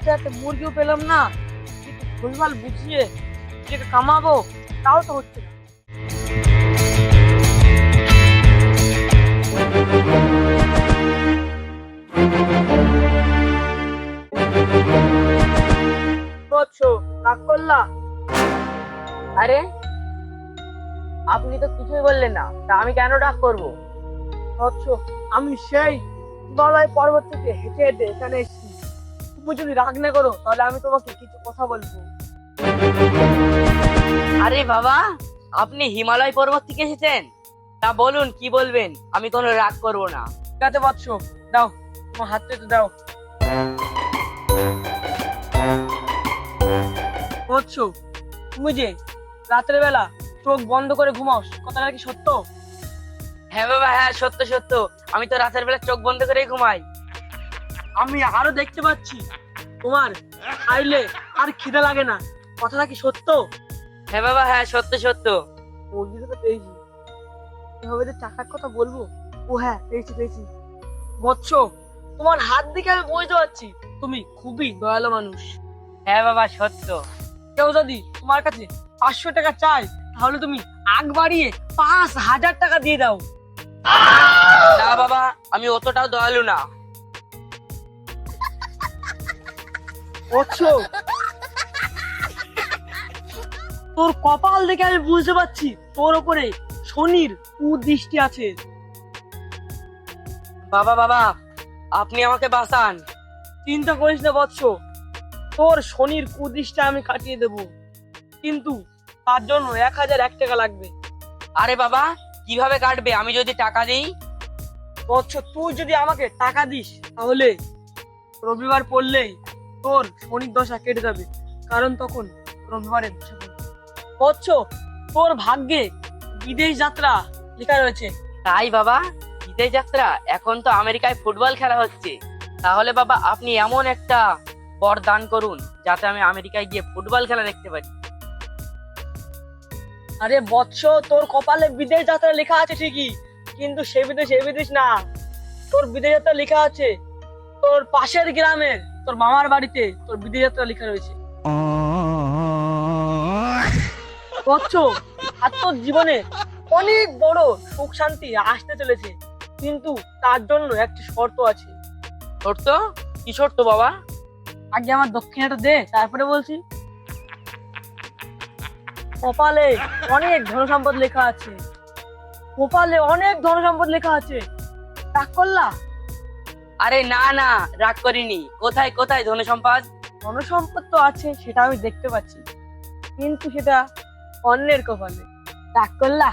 হাতে হাতে মুরগিও পেলাম না, একটু ভুলভাল বুঝিয়ে নিজেকে কামাবো, তাও তো হচ্ছে না। বলছো রাগ করলা? আরে আপনি তো কিছুই বললেন না, তা আমি কেন ডাক করব? বলছো আমি সেই হিমালয় পর্বত থেকে হেঁটে হেঁটে এখানে এসেছি। তুমি যদি রাগ না করো তাহলে আমি তোমাকে কিছু কথা বলবো। আরে বাবা, আপনি হিমালয় পর্বত থেকে এসেছেন? তা বলুন কি বলবেন, আমি কোনো রাগ করব না। ঠিক আছে বৎস, দাও তোমার হাতটা একটু দাও। বৎস, তুমি যে রাতের বেলা চোখ বন্ধ করে ঘুমাও, কথাটা কি সত্য? হ্যাঁ বাবা, হ্যাঁ সত্য সত্য, আমি তো রাতের বেলা চোখ বন্ধ করেই ঘুমাই। আমি আরো দেখতে পাচ্ছি তোমার খাইলে আর খিদে লাগে না, কথাটা কি সত্য? হ্যাঁ বাবা, হ্যাঁ সত্য সত্য। মুরগিটা তো পেয়েছি, এভাবে যে টাকার কথা বলবো। ও হ্যাঁ, পেয়েছি পেয়েছি। বৎস, তোমার হাত দেখে আমি বুঝতে পারছি তুমি খুবই দয়ালু মানুষ। হ্যাঁ বাবা সত্য। কেউ যদি তোমার কাছে 500 টাকা চায় তাহলে তুমি আগ বাড়িয়ে 5,000 টাকা দিয়ে দাও। না বাবা, আমি অতটাও দয়ালু না। বৎস, তোর কপাল দেখে আমি বুঝতে পারছি তোর উপরে শনির কুদৃষ্টি আছে। বাবা বাবা, আপনি আমাকে বাঁচান। চিন্তা করিস না বৎস, তোর শনির কুদৃষ্টি আমি কাটিয়ে দেব, কিন্তু তার জন্য 1,001 টাকা লাগবে। আরে বাবা, কিভাবে কাটবে আমি যদি টাকা দিই? বৎস, তুই যদি আমাকে টাকা দিস তাহলে রবিবার পড়লেই তোর শনির দশা কেটে যাবে, কারণ তখন রবিবারের দশা পড়বে। বৎস, তোর ভাগ্যে বিদেশ যাত্রা লেখা রয়েছে। তাই বাবা, বিদেশ যাত্রা? এখন তো আমেরিকায় ফুটবল খেলা হচ্ছে। তাহলে বাবা আপনি এমন একটা বর দান করুন যাতে আমি আমেরিকায় গিয়ে ফুটবল খেলা দেখতে পারি। আরে বৎস, তোর কপালে বিদেশ যাত্রা লেখা আছে ঠিকই, কিন্তু সে বিদেশ এ বিদেশ না। তোর বিদেশ যাত্রা লেখা আছে তোর পাশের গ্রামের তোর মামার বাড়িতে, তোর বিদেশ যাত্রা লেখা রয়েছে। বৎস, আর তোর জীবনে অনেক বড় সুখ শান্তি আসতে চলেছে, কিন্তু তার জন্য একটি শর্ত আছে। শর্ত? কি শর্ত বাবা? আগে আমার দক্ষিণাটা দে, তারপরে বলছি। কপালে অনেক ধন সম্পদ লেখা আছে, কপালে অনেক ধন সম্পদ লেখা আছে। রাগ করলা? আরে না না, রাগ করিনি। কোথায় কোথায় ধন সম্পদ? ধন সম্পদ তো আছে, সেটা আমি দেখতে পাচ্ছি, কিন্তু সেটা অন্যের কপালে। রাগ করলা?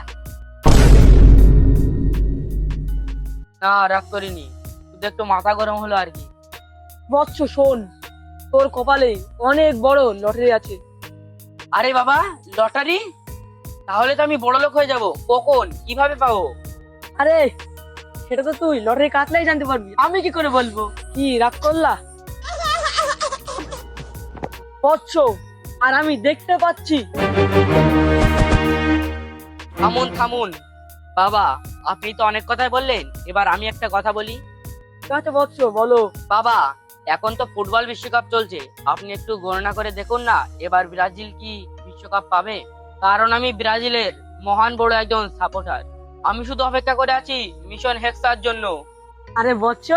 না, রাগ করিনি, শুধু একটু মাথা গরম হলো আর কি। বৎস শোন, তোর কপালে অনেক বড় লটারি আছে। আরে বাবা, লটারি? তাহলে তো আমি বড় লোক হয়ে যাব। কখন, কিভাবে পাবো? আরে সেটা তো তুই লটারি কাটলেই জানতে পারবি, আমি কি করে বলবো। কি রাগ করলা? বৎস, আর আমি দেখতে পাচ্ছি। থামুন থামুন বাবা, আপনি তো অনেক কথাই বললেন, এবার আমি একটা কথা বলি। ঠিক আছে বৎস, বলো। বাবা, এখন তো ফুটবল বিশ্বকাপ চলছে, আপনি একটু গণনা করে দেখুন না এবার ব্রাজিল কি বিশ্বকাপ পাবে। কারণ আমি ব্রাজিলের মহান বড় একজন সাপোর্টার। আমি শুধু অপেক্ষা করে আছি মিশন হেক্সার জন্য। আরে বৎস,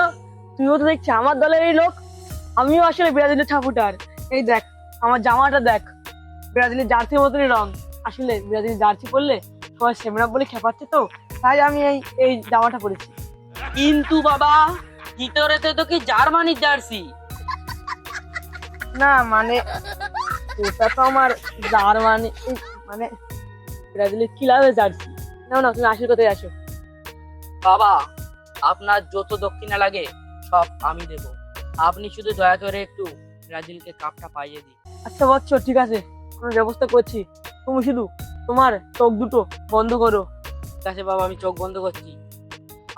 তুইও তো দেখছি আমার দলেরই লোক। আমিও আসলে ব্রাজিলের সাপোর্টার। এই দেখ আমার জামাটা দেখ, ব্রাজিলের জার্সির মতনই রং। আসলে ব্রাজিলের জার্সি পরলে সবাই সেমরা বলে খেপাচ্ছে, তো তাই আমি এই এই জামাটা পরেছি। কিন্তু বাবা, ভিতরেতে তো কি জার্মানির জার্সি। না মানে ওটা তো আমার জার্মানি, মানে ব্রাজিলের ক্লাবের জার্সি। না না, তুমি আসল কথায় আসো। বাবা, আপনার যত দক্ষিণা লাগে সব আমি দেব, আপনি শুধু দয়া করে একটু ব্রাজিলকে কাপটা পাইয়ে দিন। আচ্ছা বৎস, ঠিক আছে, কোনো ব্যবস্থা করছি। তুমি শুধু তোমার চোখ দুটো বন্ধ করো। ঠিক আছে বাবা, আমি চোখ বন্ধ করছি।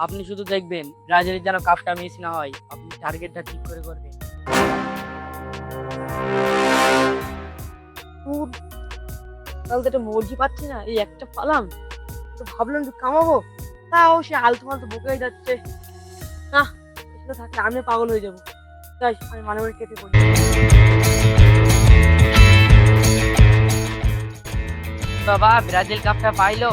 আপনি শুধু দেখবেন ব্রাজিলের যেন কাপটা মিস না হয়, আপনি টার্গেটটা ঠিক করে করবেন। কাল তো একটা মুরগি পাচ্ছি না, এই একটা পালাম, তো ভাবলাম যে কামাবো, তাও সে আলতু ফালতু বকে যাচ্ছে। না, এখানে থাকলে আমি পাগল হয়ে যাবো। যাই আমি মানবের কেটে পড়ি। বাবা ব্রাজিল কাপটা পাইলো।